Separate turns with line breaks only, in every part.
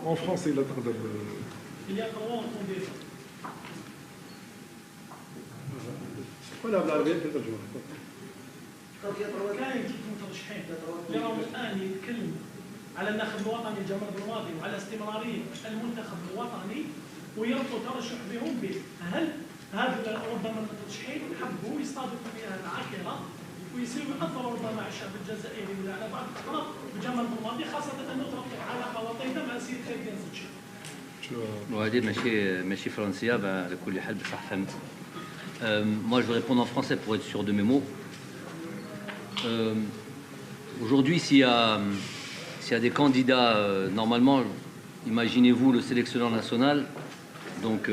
en France إلا تقدر
ولا بالعربية تترجمة.
كاين مترشحين اللي راهم الان يتكلموا على الناخب الوطني جمال بالماضي وعلى استمراريه المنتخب الوطني ويربطوا ترشح بهم به. هل هذا ربما المترشحين حبوا يستضيفوا فيها العاقله ويصيروا يأثروا ربما على الشعب الجزائري ولا على بعض الاطراف بجمال بالماضي خاصه انه تربط علاقه وطيده مع السيد خالد زوتشي.
وهذه ماشي فرنسيه على كل حال بصح فهمت. Moi, je vais répondre en français pour être sûr de mes mots. Aujourd'hui, s'il y a des candidats, normalement, imaginez-vous le sélectionneur national. Donc,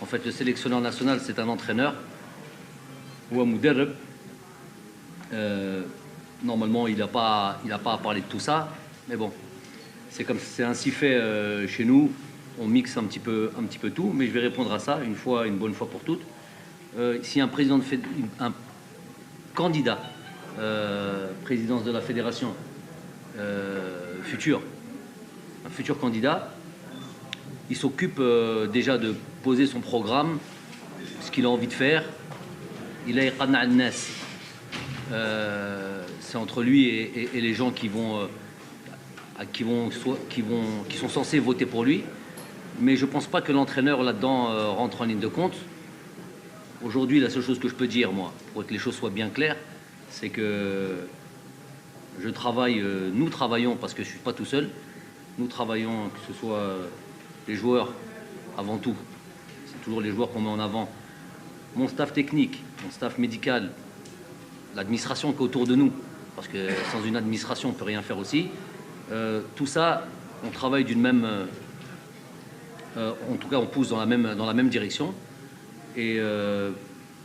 en fait, le sélectionneur national, c'est un entraîneur ou un muderreb. Normalement, il n'a pas à parler de tout ça, mais bon, c'est ainsi fait chez nous. On mixe un petit peu tout, mais je vais répondre à ça une bonne fois pour toutes. Si un président un candidat présidence de la fédération un futur candidat, il s'occupe déjà de poser son programme, ce qu'il a envie de faire. Il a iqanna an-nas. C'est entre lui et les gens qui sont censés voter pour lui. Mais je ne pense pas que l'entraîneur là-dedans rentre en ligne de compte. Aujourd'hui, la seule chose que je peux dire, moi, pour que les choses soient bien claires, c'est que nous travaillons, parce que je ne suis pas tout seul, nous travaillons, que ce soit les joueurs avant tout, c'est toujours les joueurs qu'on met en avant, mon staff technique, mon staff médical, l'administration qui est autour de nous, parce que sans une administration, on ne peut rien faire aussi. Tout ça, on travaille d'une même... en tout cas, on pousse dans la même direction. Et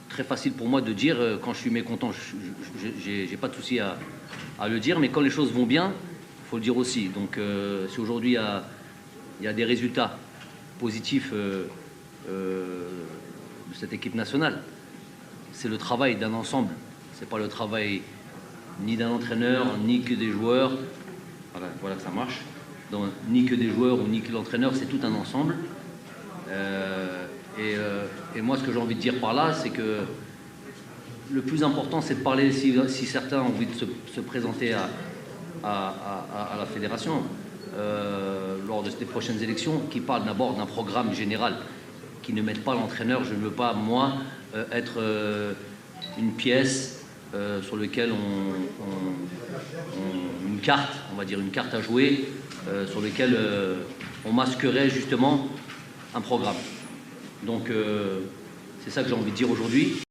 très facile pour moi de dire, quand je suis mécontent, j'ai pas de souci à le dire, mais quand les choses vont bien, il faut le dire aussi. Donc, si aujourd'hui il y a des résultats positifs de cette équipe nationale, c'est le travail d'un ensemble. C'est pas le travail ni d'un entraîneur, ni que des joueurs. Voilà que ça marche. Donc, ni que des joueurs ou ni que l'entraîneur, c'est tout un ensemble. Et moi, ce que j'ai envie de dire par là, c'est que le plus important, c'est de parler, si certains ont envie de se présenter à la fédération lors de ces prochaines élections, qui parlent d'abord d'un programme général, qui ne mettent pas l'entraîneur. Je ne veux pas, moi, être une pièce sur laquelle une carte, on va dire une carte à jouer, sur lequel on masquerait justement un programme. Donc c'est ça que j'ai envie de dire aujourd'hui.